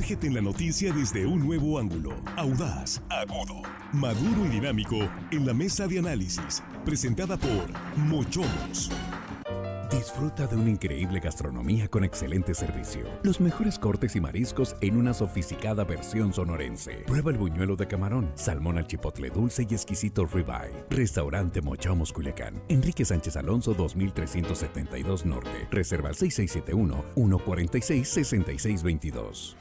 Sumérgete en la noticia desde un nuevo ángulo, audaz, agudo, maduro y dinámico en la mesa de análisis, presentada por Mochomos. Disfruta de una increíble gastronomía con excelente servicio. Los mejores cortes y mariscos en una sofisticada versión sonorense. Prueba el buñuelo de camarón, salmón al chipotle dulce y exquisito ribeye. Restaurante Mochomos Culiacán. Enrique Sánchez Alonso 2372 Norte. Reserva al 6671-146-6622.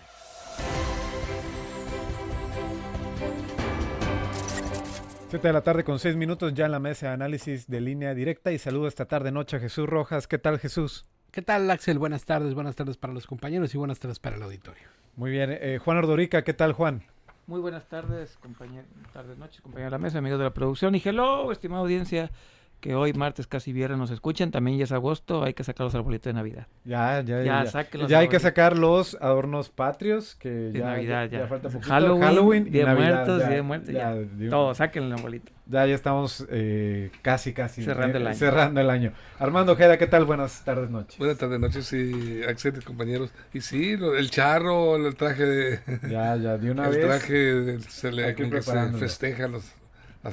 Siete de la tarde con 6 minutos ya en la mesa de análisis de Línea Directa y saludo esta tarde noche a Jesús Rojas. ¿Qué tal, Jesús? ¿Qué tal, Axel? Buenas tardes para los compañeros y buenas tardes para el auditorio. Muy bien, Juan Ordorica, ¿qué tal, Juan? Muy buenas tardes, noches, compañeros de la mesa, amigos de la producción y hello, estimada audiencia, que hoy martes casi viernes nos escuchan, también ya es agosto, hay que sacar los arbolitos de Navidad. Ya saquen hay que sacar los adornos patrios, que de ya, Navidad, ya falta poquito. Halloween y Día de Navidad, Muertos, ya, Día de Muertos, ya. Todo, saquen el arbolito. Ya estamos casi cerrando el año. Armando Ojeda, ¿qué tal? Buenas tardes, noches. Buenas tardes, noches, y Axel, compañeros. Y sí, el charro, el traje de... Ya, de una el vez. traje se festeja las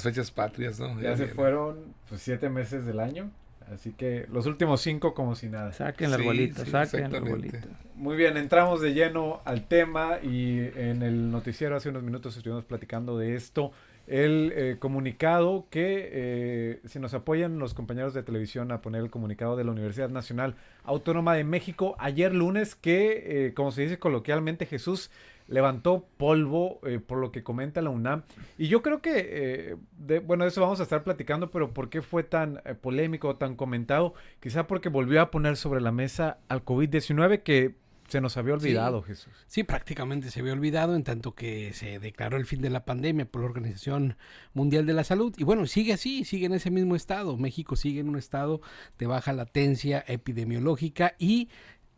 fechas patrias, ¿no? Ya se fueron 7 meses del año, así que los últimos 5 como si nada. Saquen el arbolito, saquen el arbolito. Muy bien, entramos de lleno al tema y en el noticiero hace unos minutos estuvimos platicando de esto. El comunicado que, si nos apoyan los compañeros de televisión a poner el comunicado de la Universidad Nacional Autónoma de México ayer lunes, que como se dice coloquialmente, Jesús, levantó polvo por lo que comenta la UNAM. Y yo creo que, de eso vamos a estar platicando, pero ¿por qué fue tan polémico, tan comentado? Quizá porque volvió a poner sobre la mesa al COVID-19 que se nos había olvidado, sí, Jesús. Sí, prácticamente se había olvidado en tanto que se declaró el fin de la pandemia por la Organización Mundial de la Salud. Y bueno, sigue así, sigue en ese mismo estado. México sigue en un estado de baja latencia epidemiológica y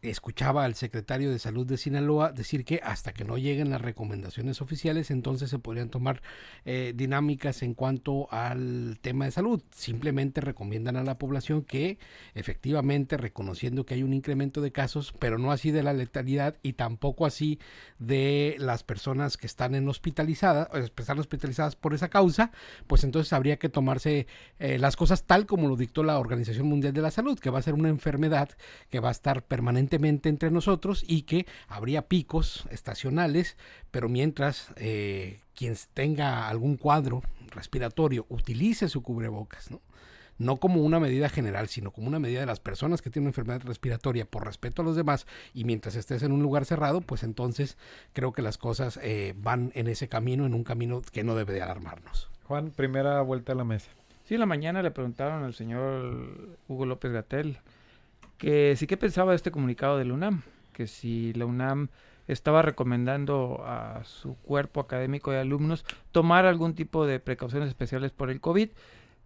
escuchaba al secretario de Salud de Sinaloa decir que hasta que no lleguen las recomendaciones oficiales, entonces se podrían tomar dinámicas en cuanto al tema de salud. Simplemente recomiendan a la población que efectivamente, reconociendo que hay un incremento de casos, pero no así de la letalidad y tampoco así de las personas que están hospitalizadas por esa causa, pues entonces habría que tomarse las cosas tal como lo dictó la Organización Mundial de la Salud, que va a ser una enfermedad que va a estar permanentemente entre nosotros y que habría picos estacionales, pero mientras quien tenga algún cuadro respiratorio utilice su cubrebocas, no como una medida general, sino como una medida de las personas que tienen una enfermedad respiratoria por respeto a los demás, y mientras estés en un lugar cerrado, pues entonces creo que las cosas van en ese camino, en un camino que no debe de alarmarnos. Juan, primera vuelta a la mesa. Sí, en la mañana le preguntaron al señor Hugo López-Gatell que sí, que pensaba de este comunicado de la UNAM, que si la UNAM estaba recomendando a su cuerpo académico de alumnos tomar algún tipo de precauciones especiales por el COVID.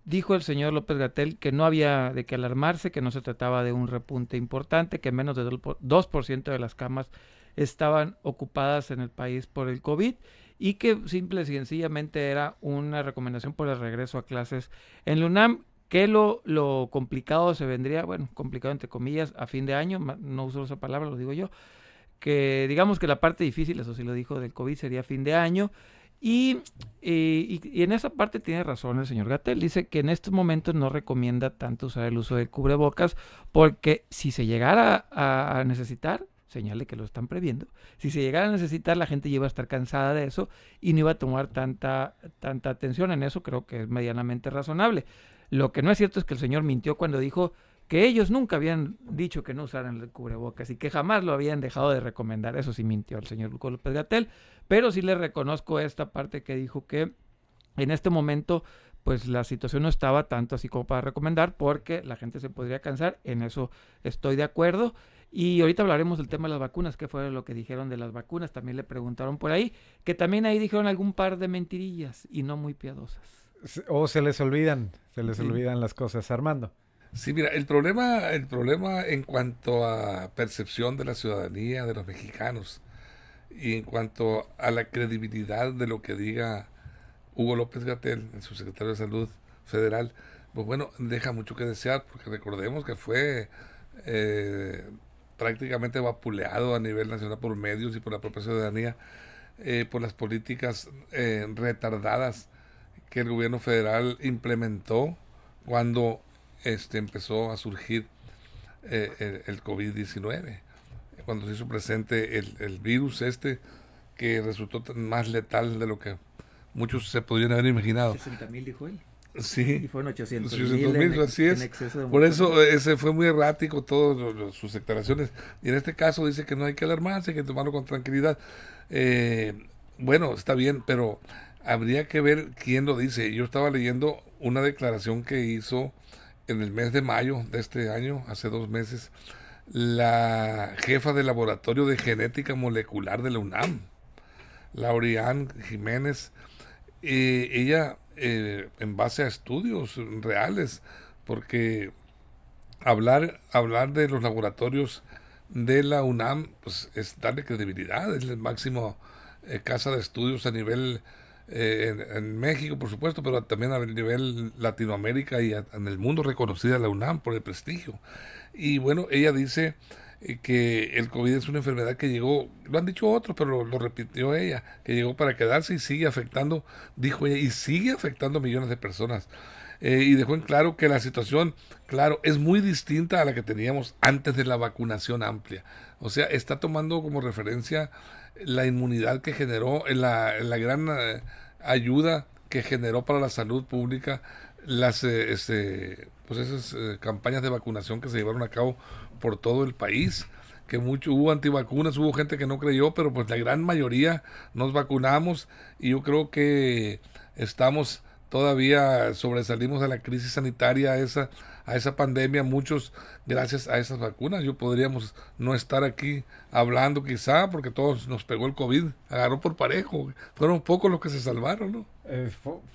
Dijo el señor López-Gatell que no había de qué alarmarse, que no se trataba de un repunte importante, que menos de 2% de las camas estaban ocupadas en el país por el COVID y que simple y sencillamente era una recomendación por el regreso a clases en la UNAM. Que lo complicado se vendría, complicado entre comillas, a fin de año, no uso esa palabra, lo digo yo, que digamos que la parte difícil, eso sí lo dijo, del COVID sería a fin de año, y en esa parte tiene razón el señor Gatell, dice que en estos momentos no recomienda tanto usar el uso del cubrebocas, porque si se llegara a necesitar, señale que lo están previendo, si se llegara a necesitar, la gente ya iba a estar cansada de eso y no iba a tomar tanta atención en eso. Creo que es medianamente razonable. Lo que no es cierto es que el señor mintió cuando dijo que ellos nunca habían dicho que no usaran el cubrebocas y que jamás lo habían dejado de recomendar. Eso sí mintió el señor López-Gatell, pero sí le reconozco esta parte que dijo que en este momento pues la situación no estaba tanto así como para recomendar, porque la gente se podría cansar. En eso estoy de acuerdo. Y ahorita hablaremos del tema de las vacunas, que fue lo que dijeron de las vacunas. También le preguntaron por ahí, que también ahí dijeron algún par de mentirillas y no muy piadosas. O se les olvidan las cosas, Armando. Sí, mira, el problema en cuanto a percepción de la ciudadanía, de los mexicanos, y en cuanto a la credibilidad de lo que diga Hugo López-Gatell, el subsecretario de Salud Federal, pues deja mucho que desear, porque recordemos que fue prácticamente vapuleado a nivel nacional por medios y por la propia ciudadanía, por las políticas retardadas que el gobierno federal implementó cuando empezó a surgir el COVID-19, cuando se hizo presente el virus que resultó más letal de lo que muchos se podrían haber imaginado. 60,000 dijo él. Sí, Y fueron 800,000, así es. en exceso de Por muertos. eso ese fue muy errático todas sus declaraciones. Y en este caso dice que no hay que alarmarse, hay que tomarlo con tranquilidad. Bueno, está bien, pero habría que ver quién lo dice. Yo estaba leyendo una declaración que hizo en el mes de mayo de este año, hace 2 meses, la jefa del laboratorio de genética molecular de la UNAM, Lauriane Jiménez. Ella, en base a estudios reales, porque hablar de los laboratorios de la UNAM, pues es darle credibilidad, es el máximo casa de estudios a nivel en México, por supuesto, pero también a nivel Latinoamérica y en el mundo reconocida la UNAM por el prestigio. Y bueno, ella dice que el COVID es una enfermedad que llegó, lo han dicho otros, pero lo repitió ella, que llegó para quedarse y sigue afectando, dijo ella, y sigue afectando a millones de personas. Y dejó en claro que la situación, claro, es muy distinta a la que teníamos antes de la vacunación amplia. O sea, está tomando como referencia la inmunidad que generó, la gran ayuda que generó para la salud pública las pues esas campañas de vacunación que se llevaron a cabo por todo el país, que hubo antivacunas, hubo gente que no creyó, pero pues la gran mayoría nos vacunamos, y yo creo que estamos todavía sobresalimos de la crisis sanitaria, a esa pandemia, muchos gracias a esas vacunas. Yo podríamos no estar aquí hablando quizá, porque todos nos pegó el COVID, agarró por parejo, fueron pocos los que se salvaron, ¿no?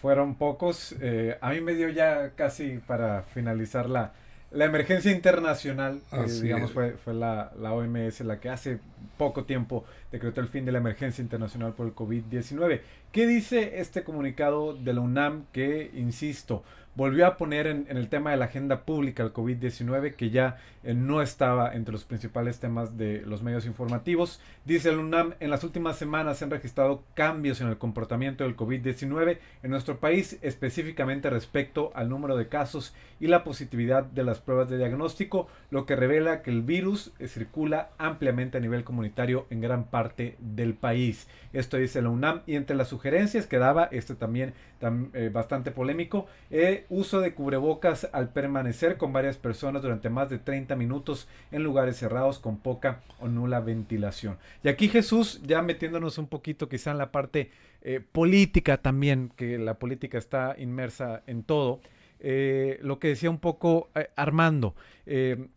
Fueron pocos. A mí me dio ya casi para finalizar la emergencia internacional, digamos, fue la OMS la que hace poco tiempo decretó el fin de la emergencia internacional por el COVID-19. ¿Qué dice este comunicado de la UNAM que, insisto, volvió a poner en el tema de la agenda pública el COVID-19, que ya no estaba entre los principales temas de los medios informativos? Dice el UNAM: en las últimas semanas se han registrado cambios en el comportamiento del COVID-19 en nuestro país, específicamente respecto al número de casos y la positividad de las pruebas de diagnóstico, lo que revela que el virus circula ampliamente a nivel comunitario en gran parte del país. Esto dice la UNAM, y entre las sugerencias que daba, también bastante polémico, uso de cubrebocas al permanecer con varias personas durante más de 30 minutos en lugares cerrados con poca o nula ventilación. Y aquí, Jesús, ya metiéndonos un poquito quizá en la parte política también, que la política está inmersa en todo, lo que decía un poco Armando,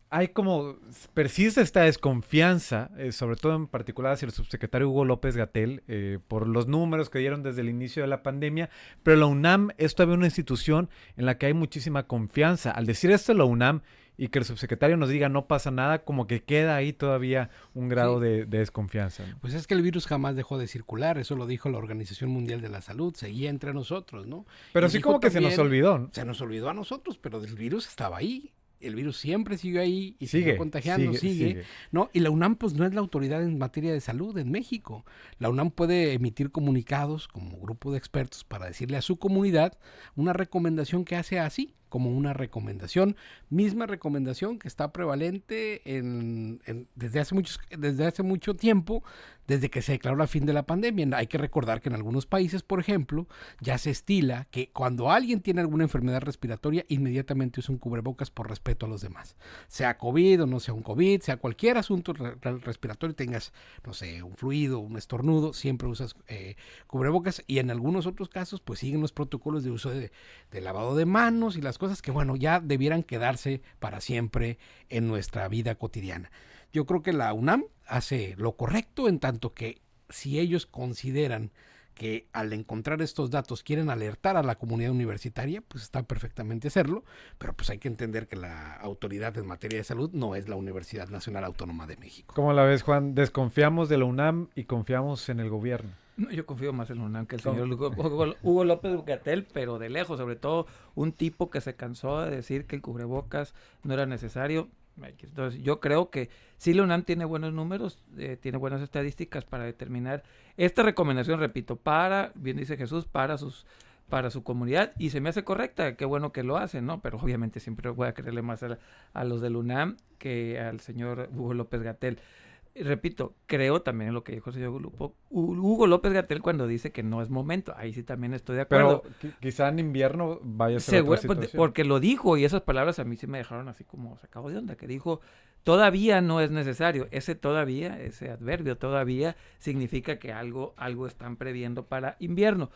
hay como, persiste esta desconfianza, sobre todo en particular hacia el subsecretario Hugo López-Gatell, por los números que dieron desde el inicio de la pandemia, pero la UNAM es todavía una institución en la que hay muchísima confianza. Al decir esto la UNAM y que el subsecretario nos diga no pasa nada, como que queda ahí todavía un grado de desconfianza, ¿no? Pues es que el virus jamás dejó de circular, eso lo dijo la Organización Mundial de la Salud, seguía entre nosotros, ¿no? Pero Y sí dijo como que se también, nos olvidó, ¿no? se nos olvidó a nosotros, pero el virus estaba ahí. El virus siempre siguió ahí y Sigue, siguió contagiando, sigue, ¿no? Y la UNAM pues no es la autoridad en materia de salud en México. La UNAM puede emitir comunicados como grupo de expertos para decirle a su comunidad una recomendación que hace así, como una recomendación, misma recomendación que está prevalente desde hace mucho tiempo, desde que se declaró el fin de la pandemia. Hay que recordar que en algunos países, por ejemplo, ya se estila que cuando alguien tiene alguna enfermedad respiratoria, inmediatamente usa un cubrebocas por respeto a los demás. Sea COVID o no sea un COVID, sea cualquier asunto respiratorio, tengas, no sé, un fluido, un estornudo, siempre usas cubrebocas, y en algunos otros casos, pues siguen los protocolos de uso de lavado de manos y las cosas que, bueno, ya debieran quedarse para siempre en nuestra vida cotidiana. Yo creo que la UNAM hace lo correcto, en tanto que si ellos consideran que al encontrar estos datos quieren alertar a la comunidad universitaria, pues está perfectamente hacerlo, pero pues hay que entender que la autoridad en materia de salud no es la Universidad Nacional Autónoma de México. ¿Cómo la ves, Juan? ¿Desconfiamos de la UNAM y confiamos en el gobierno? No, yo confío más en la UNAM que el señor Hugo López-Gatell, pero de lejos, sobre todo un tipo que se cansó de decir que el cubrebocas no era necesario. Entonces, yo creo que sí, la UNAM tiene buenos números, tiene buenas estadísticas para determinar esta recomendación, repito, bien dice Jesús, para su comunidad, y se me hace correcta, qué bueno que lo hacen, ¿no? Pero obviamente siempre voy a creerle más a los del UNAM que al señor Hugo López-Gatell. Repito, creo también en lo que dijo el señor Hugo López-Gatell cuando dice que no es momento. Ahí sí también estoy de acuerdo. Pero quizá en invierno vaya a ser otra situación. Porque lo dijo, y esas palabras a mí sí me dejaron así como sacado de onda, que dijo, todavía no es necesario. Ese adverbio todavía significa que algo están previendo para invierno.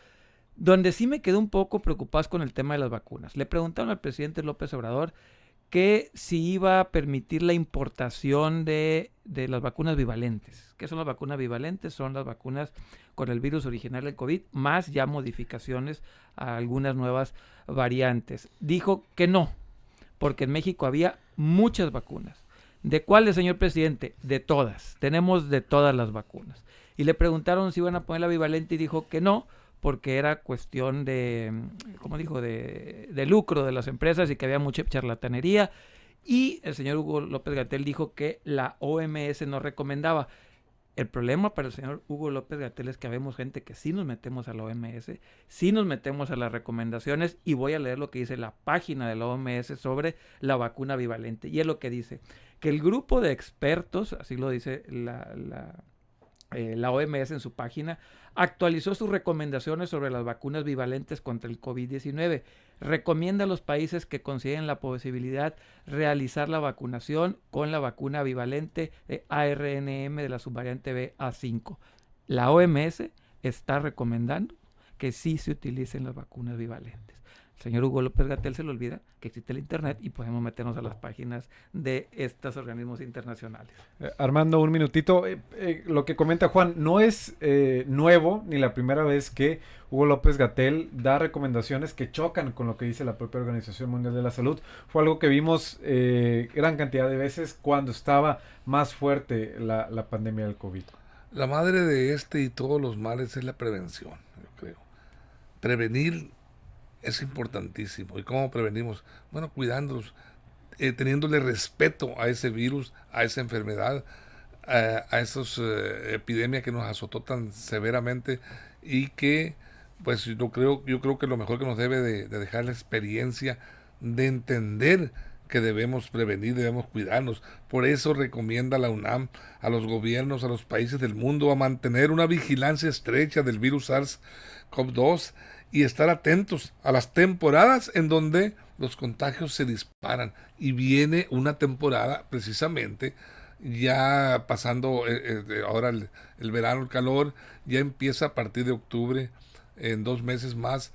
Donde sí me quedé un poco preocupado con el tema de las vacunas. Le preguntaron al presidente López Obrador que si iba a permitir la importación de las vacunas bivalentes. ¿Qué son las vacunas bivalentes? Son las vacunas con el virus original del COVID, más ya modificaciones a algunas nuevas variantes. Dijo que no, porque en México había muchas vacunas. ¿De cuáles, señor presidente? De todas. Tenemos de todas las vacunas. Y le preguntaron si iban a poner la bivalente y dijo que no, porque era cuestión de, ¿cómo dijo?, de lucro de las empresas y que había mucha charlatanería. Y el señor Hugo López-Gatell dijo que la OMS no recomendaba. El problema para el señor Hugo López-Gatell es que habemos gente que sí nos metemos a la OMS, sí nos metemos a las recomendaciones, y voy a leer lo que dice la página de la OMS sobre la vacuna bivalente. Y es lo que dice, que el grupo de expertos, así lo dice la OMS en su página, actualizó sus recomendaciones sobre las vacunas bivalentes contra el COVID-19. Recomienda a los países que consideren la posibilidad realizar la vacunación con la vacuna bivalente de ARNM de la subvariante BA5. La OMS está recomendando que sí se utilicen las vacunas bivalentes. El señor Hugo López-Gatell se le olvida que existe el internet y podemos meternos a las páginas de estos organismos internacionales. Armando, un minutito. Lo que comenta Juan, no es nuevo ni la primera vez que Hugo López-Gatell da recomendaciones que chocan con lo que dice la propia Organización Mundial de la Salud. Fue algo que vimos gran cantidad de veces cuando estaba más fuerte la pandemia del COVID. La madre de y todos los males es la prevención, yo creo. Prevenir es importantísimo. ¿Y cómo prevenimos? Bueno, cuidándolos, teniéndole respeto a ese virus, a esa enfermedad, a esa epidemia que nos azotó tan severamente, y que, pues yo creo que lo mejor que nos debe de dejar la experiencia de entender que debemos prevenir, debemos cuidarnos. Por eso recomienda la UNAM a los gobiernos, a los países del mundo, a mantener una vigilancia estrecha del virus SARS-CoV-2 y estar atentos a las temporadas en donde los contagios se disparan. Y viene una temporada, precisamente, ya pasando ahora el verano, el calor, ya empieza a partir de octubre, en 2 meses más,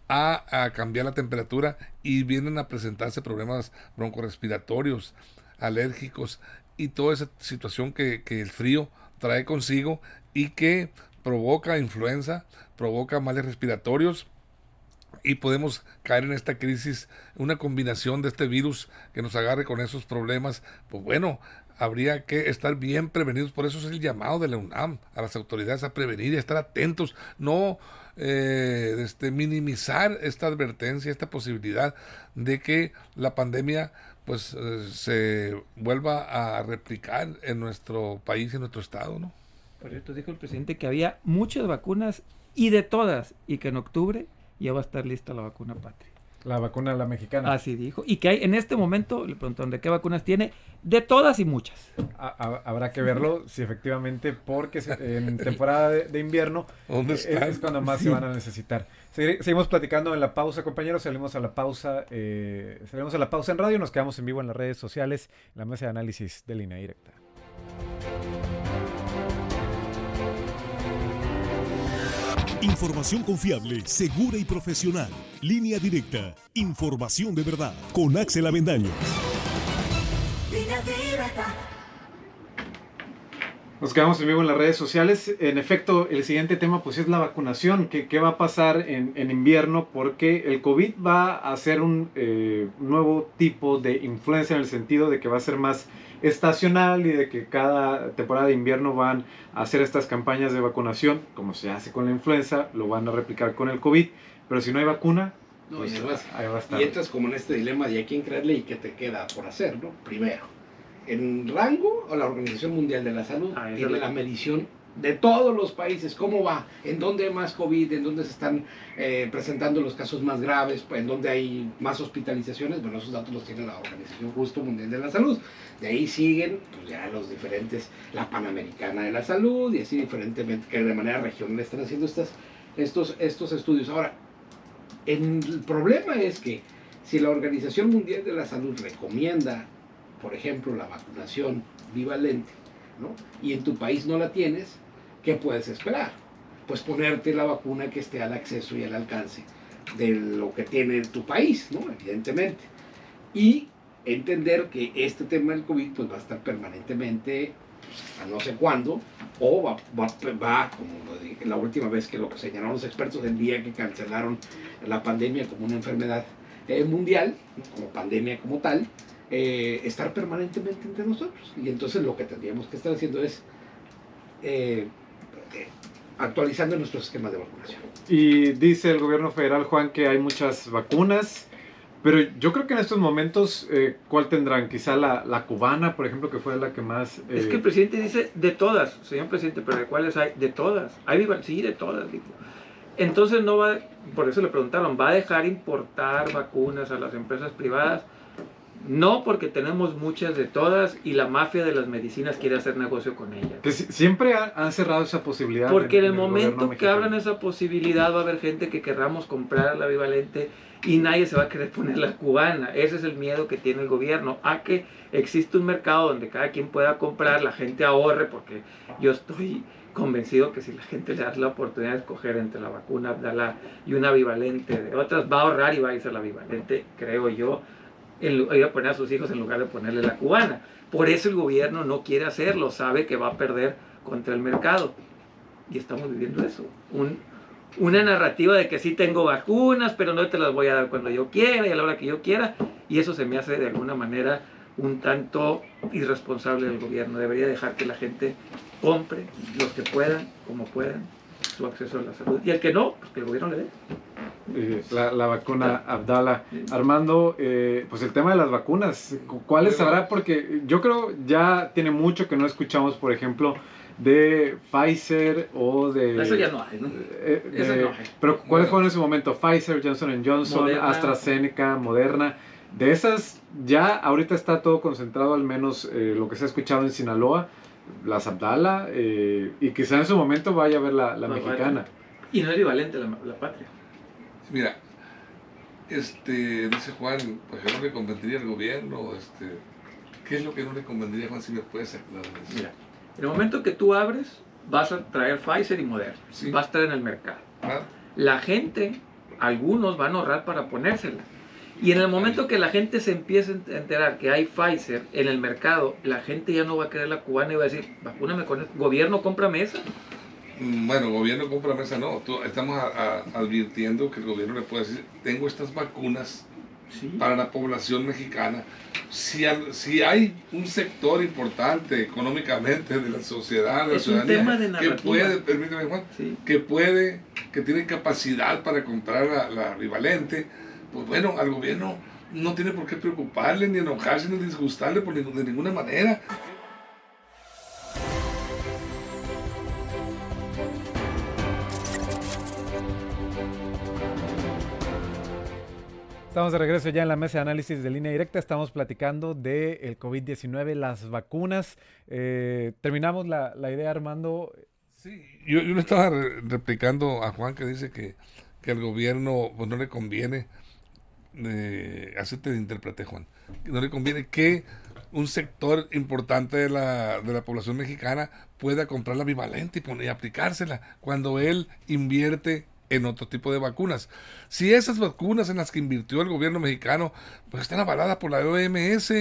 a cambiar la temperatura, y vienen a presentarse problemas broncorespiratorios, alérgicos, y toda esa situación que el frío trae consigo y que provoca influenza, provoca males respiratorios, y podemos caer en esta crisis, una combinación de este virus que nos agarre con esos problemas. Pues bueno, habría que estar bien prevenidos. Por eso es el llamado de la UNAM a las autoridades a prevenir y a estar atentos, no minimizar esta advertencia, esta posibilidad de que la pandemia pues se vuelva a replicar en nuestro país, en nuestro estado, ¿no? Por cierto, dijo el presidente que había muchas vacunas y de todas, y que en octubre ya va a estar lista la vacuna patria. La vacuna, la mexicana. Así dijo. Y que hay en este momento, le preguntaron de qué vacunas tiene, de todas y muchas. Habrá que verlo, si efectivamente, porque en temporada de invierno es cuando más se van a necesitar. Seguimos platicando en la pausa, compañeros. Salimos a la pausa en radio, nos quedamos en vivo en las redes sociales, en la mesa de análisis de Línea Directa. Información confiable, segura y profesional. Línea Directa. Información de verdad. Con Axel Avendaño. Línea Directa. Nos quedamos en vivo en las redes sociales. En efecto, el siguiente tema pues es la vacunación. ¿Qué va a pasar en invierno? Porque el COVID va a ser un nuevo tipo de influenza, en el sentido de que va a ser más estacional, y de que cada temporada de invierno van a hacer estas campañas de vacunación, como se hace con la influenza, lo van a replicar con el COVID. Pero si no hay vacuna, no, pues y además, ahí va a estar. Y entras como en este dilema de a quién creerle y qué te queda por hacer, ¿no? Primero. en rango a la Organización Mundial de la Salud. Ah, eso Tiene lo- la medición de todos los países, cómo va, en dónde hay más COVID, en dónde se están presentando los casos más graves, en dónde hay más hospitalizaciones. Bueno, esos datos los tiene la Organización Justo Mundial de la Salud. De ahí siguen pues, ya los diferentes, la Panamericana de la Salud, y así diferentemente, que de manera regional están haciendo estos estudios. Ahora, el problema es que si la Organización Mundial de la Salud recomienda, por ejemplo, la vacunación bivalente, ¿no? Y en tu país no la tienes, ¿qué puedes esperar? Pues ponerte la vacuna que esté al acceso y al alcance de lo que tiene tu país, ¿no? Evidentemente. Y entender que este tema del COVID pues, va a estar permanentemente pues, hasta no sé cuándo, o va como lo dije, la última vez que lo que señalaron los expertos, el día que cancelaron la pandemia como una enfermedad mundial, ¿no? Como pandemia como tal, estar permanentemente entre nosotros. Y entonces lo que tendríamos que estar haciendo es actualizando nuestros esquemas de vacunación. Y dice el gobierno federal, Juan, que hay muchas vacunas, pero yo creo que en estos momentos, ¿cuál tendrán? Quizá la cubana, por ejemplo, que fue la que más... Es que el presidente dice de todas, señor presidente, pero ¿de cuáles hay? De todas. Sí, de todas, dijo. Entonces no va, por eso le preguntaron, ¿va a dejar importar vacunas a las empresas privadas? No, porque tenemos muchas de todas y la mafia de las medicinas quiere hacer negocio con ellas. Que siempre han cerrado esa posibilidad. Porque en el gobierno momento que mexicano. abran esa posibilidad va a haber gente que querramos comprar la bivalente y nadie se va a querer poner la cubana. Ese es el miedo que tiene el gobierno, a que existe un mercado donde cada quien pueda comprar, la gente ahorre, porque yo estoy convencido que si la gente le da la oportunidad de escoger entre la vacuna Abdala y una bivalente de otras, va a ahorrar y va a irse a la bivalente, creo yo, ir a poner a sus hijos en lugar de ponerle la cubana. Por eso el gobierno no quiere hacerlo, sabe que va a perder contra el mercado. Y estamos viviendo eso. Una narrativa de que sí tengo vacunas, pero no te las voy a dar cuando yo quiera y a la hora que yo quiera. Y eso se me hace de alguna manera un tanto irresponsable del gobierno. Debería dejar que la gente compre, los que puedan, como puedan, su acceso a la salud. Y el que no, pues que el gobierno le dé. La vacuna Abdala. Armando, pues el tema de las vacunas, ¿cuáles habrá? Porque yo creo ya tiene mucho que no escuchamos, por ejemplo, de Pfizer o de... Eso ya no hay, ¿no? Eso no hay. Pero ¿cuáles fueron en ese momento? Pfizer, Johnson & Johnson, Moderna. AstraZeneca, Moderna. De esas ya ahorita está todo concentrado, al menos lo que se ha escuchado en Sinaloa, las Abdala, y quizá en su momento vaya a ver la mexicana. Y no es equivalente la patria. Mira, dice Juan, pues que no le convendría al gobierno, ¿qué es lo que no le convendría, Juan, si me puedes aclarar eso? Mira, en el momento que tú abres, vas a traer Pfizer y Moderna. Sí. Va a estar en el mercado. Ah, La gente, algunos van a ahorrar para ponérsela. Y en el momento que la gente se empiece a enterar que hay Pfizer en el mercado, la gente ya no va a querer la cubana y va a decir, vacúname con el gobierno, cómprame esa. Bueno, gobierno compra mesa, no. Estamos advirtiendo que el gobierno le puede decir, tengo estas vacunas Sí. para la población mexicana. Si hay un sector importante económicamente de la sociedad, de la Es un ciudadanía, tema de que narrativa. puede, permíteme Juan, Sí. que tiene capacidad para comprar la bivalente, pues bueno, al gobierno no tiene por qué preocuparle, ni enojarse, ni disgustarle de ninguna manera. Estamos de regreso ya en la mesa de análisis de Línea Directa. Estamos platicando del COVID-19, las vacunas. Terminamos la idea, Armando. Sí, yo le estaba replicando a Juan que dice que al gobierno pues, no le conviene, así te interpreté, Juan, que no le conviene que un sector importante de la población mexicana pueda comprar la bivalente y aplicársela cuando él invierte en otro tipo de vacunas. Si esas vacunas en las que invirtió el gobierno mexicano pues están avaladas por la OMS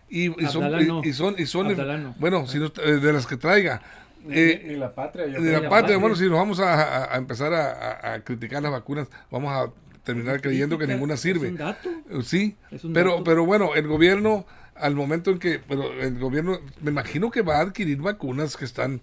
y son Abdala no. bueno, si no, de las que traiga Y la patria. de la patria, bueno, si nos vamos a empezar a criticar las vacunas, vamos a terminar creyendo que ninguna sirve. Es un dato. Sí, Es un pero dato. pero bueno, el gobierno al momento en que, pero el gobierno, me imagino que va a adquirir vacunas que están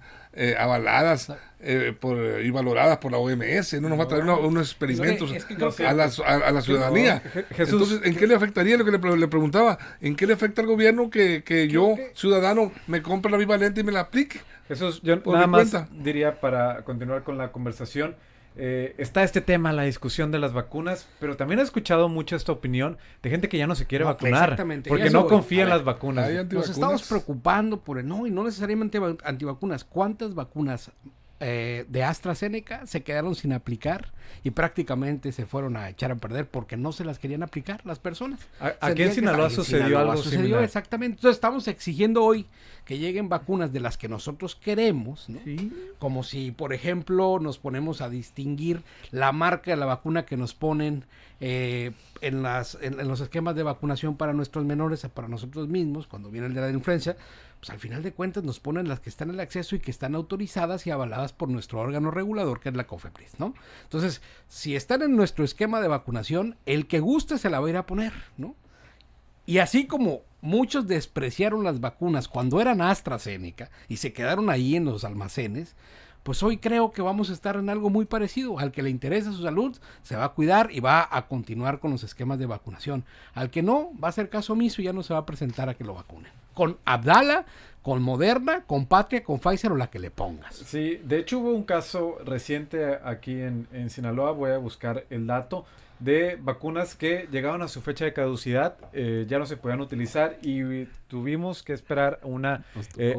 avaladas y valoradas por la OMS, no nos va a traer unos experimentos a la ciudadanía. Jesús, entonces, ¿en qué le afectaría lo que le preguntaba? ¿En qué le afecta al gobierno que yo, ciudadano, me compre la bivalente y me la aplique? Jesús, yo Por nada mi más cuenta. diría para continuar con la conversación, está este tema, la discusión de las vacunas, pero también he escuchado mucho esta opinión de gente que ya no se quiere vacunar exactamente, porque ya no eso- confía a en ver, las vacunas. hay Nos antivacunas. estamos preocupando por el no, y no necesariamente antivacunas. ¿Cuántas vacunas de AstraZeneca se quedaron sin aplicar y prácticamente se fueron a echar a perder porque no se las querían aplicar las personas? Aquí en Sinaloa sucedió algo similar. Exactamente. Entonces estamos exigiendo hoy que lleguen vacunas de las que nosotros queremos, ¿no? Como si, por ejemplo, nos ponemos a distinguir la marca de la vacuna que nos ponen en los esquemas de vacunación para nuestros menores, para nosotros mismos, cuando viene el de la influenza, pues al final de cuentas nos ponen las que están en el acceso y que están autorizadas y avaladas por nuestro órgano regulador, que es la COFEPRIS, ¿no? Entonces, si están en nuestro esquema de vacunación, el que guste se la va a ir a poner, ¿no? Y así como muchos despreciaron las vacunas cuando eran AstraZeneca y se quedaron ahí en los almacenes, pues hoy creo que vamos a estar en algo muy parecido. Al que le interesa su salud, se va a cuidar y va a continuar con los esquemas de vacunación. Al que no, va a hacer caso omiso y ya no se va a presentar a que lo vacunen. Con Abdala, con Moderna, con Patria, con Pfizer o la que le pongas. Sí, de hecho hubo un caso reciente aquí en Sinaloa, voy a buscar el dato, de vacunas que llegaron a su fecha de caducidad, ya no se podían utilizar y tuvimos que esperar una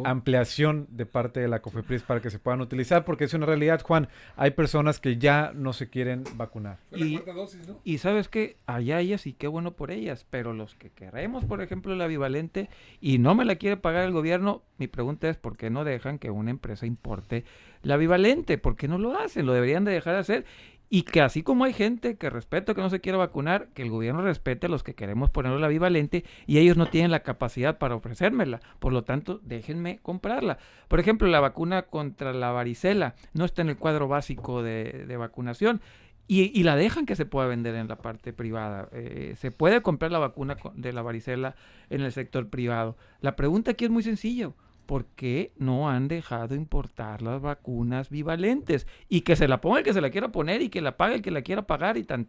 ampliación de parte de la COFEPRIS para que se puedan utilizar, porque es una realidad, Juan, hay personas que ya no se quieren vacunar. Fue la cuarta dosis, ¿no? Y sabes que allá ellas y qué bueno por ellas, pero los que queremos, por ejemplo, la bivalente y no me la quiere pagar el gobierno, mi pregunta es ¿por qué no dejan que una empresa importe la bivalente? ¿Por qué no lo hacen? Lo deberían de dejar de hacer. Y que así como hay gente que respeto que no se quiere vacunar, que el gobierno respete a los que queremos ponerle la bivalente y ellos no tienen la capacidad para ofrecérmela. Por lo tanto, déjenme comprarla. Por ejemplo, la vacuna contra la varicela no está en el cuadro básico de vacunación y la dejan que se pueda vender en la parte privada. Se puede comprar la vacuna de la varicela en el sector privado. La pregunta aquí es muy sencilla. ¿Por qué no han dejado importar las vacunas bivalentes? Y que se la ponga el que se la quiera poner y que la pague el que la quiera pagar y tan.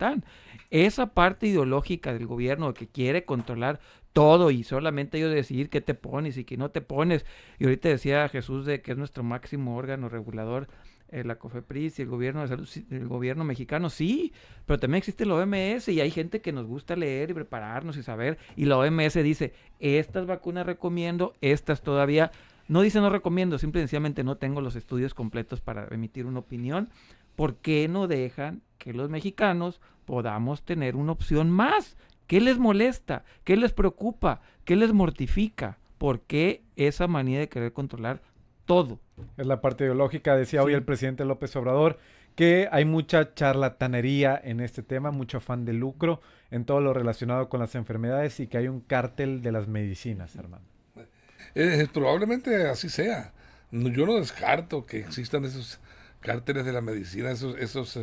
Esa parte ideológica del gobierno que quiere controlar todo y solamente ellos decidir qué te pones y qué no te pones. Y ahorita decía Jesús de que es nuestro máximo órgano regulador, la COFEPRIS y el gobierno de salud, el gobierno mexicano, sí, pero también existe la OMS y hay gente que nos gusta leer y prepararnos y saber, y la OMS dice, estas vacunas recomiendo, estas todavía, no dice no recomiendo, simple y sencillamente no tengo los estudios completos para emitir una opinión. ¿Por qué no dejan que los mexicanos podamos tener una opción más? ¿Qué les molesta? ¿Qué les preocupa? ¿Qué les mortifica? ¿Por qué esa manía de querer controlar todo? Es la parte ideológica, decía hoy el presidente López Obrador, que hay mucha charlatanería en este tema, mucho afán de lucro en todo lo relacionado con las enfermedades y que hay un cártel de las medicinas, hermano. Probablemente así sea. Yo no descarto que existan esos cárteles de la medicina, esos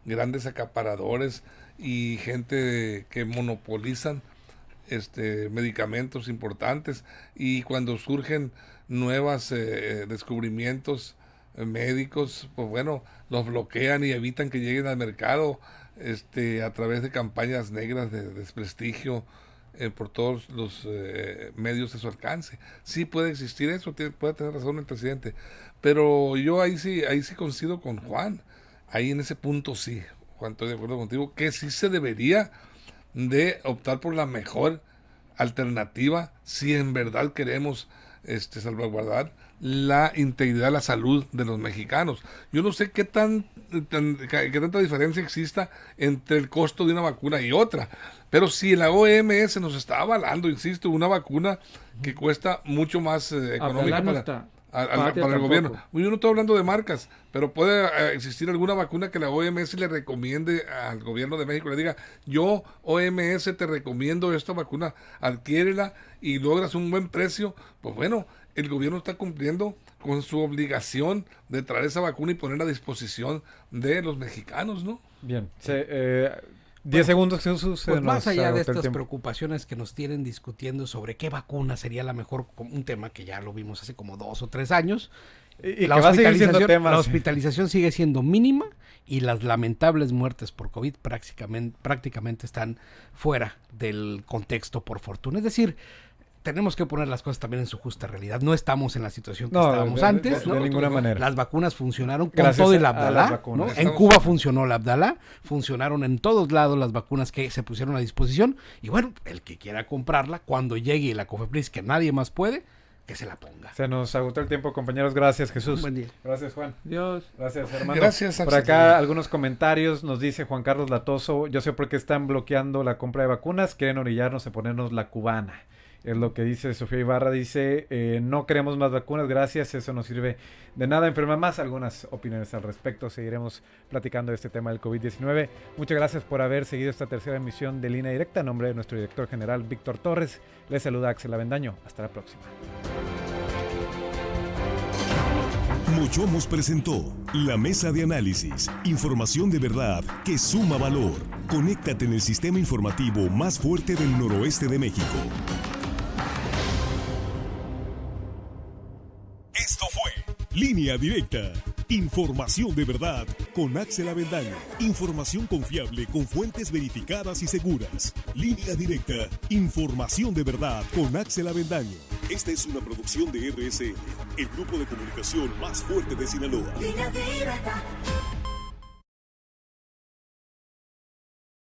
grandes acaparadores y gente que monopolizan medicamentos importantes, y cuando surgen nuevos descubrimientos médicos, pues bueno, los bloquean y evitan que lleguen al mercado a través de campañas negras de desprestigio por todos los medios a su alcance. Sí puede existir eso, puede tener razón el presidente, pero yo ahí sí coincido con Juan, ahí en ese punto sí, Juan, estoy de acuerdo contigo, que sí se debería de optar por la mejor alternativa si en verdad queremos salvaguardar la integridad, la salud de los mexicanos. Yo no sé qué tanta diferencia exista entre el costo de una vacuna y otra, pero si la OMS nos está avalando, insisto, una vacuna que cuesta mucho más económica para el gobierno. Yo no estoy hablando de marcas, pero puede existir alguna vacuna que la OMS le recomiende al gobierno de México, le diga, yo OMS te recomiendo esta vacuna, adquiérela y logras un buen precio. Pues bueno, el gobierno está cumpliendo con su obligación de traer esa vacuna y ponerla a disposición de los mexicanos, ¿no? Bien, 10 segundos, Jesús. Pues más allá de agotó el estas tiempo. preocupaciones que nos tienen discutiendo sobre qué vacuna sería la mejor, un tema que ya lo vimos hace como 2 o 3 años, Y que va a seguir siendo tema. la hospitalización sigue siendo mínima y las lamentables muertes por COVID prácticamente están fuera del contexto, por fortuna. Es decir, tenemos que poner las cosas también en su justa realidad. No estamos en la situación que estábamos antes. De ¿no? ninguna manera. Las vacunas funcionaron con Gracias todo el a las Abdalá. vacunas. ¿no? En Cuba funcionó el Abdalá, funcionaron en todos lados las vacunas que se pusieron a disposición. Y bueno, el que quiera comprarla, cuando llegue la COFEPRIS, que nadie más puede, que se la ponga. Se nos agotó el tiempo, compañeros. Gracias, Jesús. Buen día. Gracias, Juan. Dios. Gracias, hermano. Gracias, Por Axel. acá algunos comentarios. Nos dice Juan Carlos Latoso: yo sé por qué están bloqueando la compra de vacunas. Quieren orillarnos a ponernos la cubana. Es lo que dice Sofía Ibarra. Dice, no queremos más vacunas, gracias, eso no sirve de nada, enferma más. Algunas opiniones al respecto. Seguiremos platicando de este tema del COVID-19. Muchas gracias por haber seguido esta tercera emisión de Línea Directa. En nombre de nuestro director general, Víctor Torres, les saluda Axel Avendaño. Hasta la próxima. Mochomos presentó La Mesa de Análisis. Información de verdad que suma valor. Conéctate en el sistema informativo más fuerte del noroeste de México. Esto fue Línea Directa. Información de verdad con Axel Avendaño. Información confiable con fuentes verificadas y seguras. Línea Directa. Información de verdad con Axel Avendaño. Esta es una producción de RSN, el grupo de comunicación más fuerte de Sinaloa. Línea directa.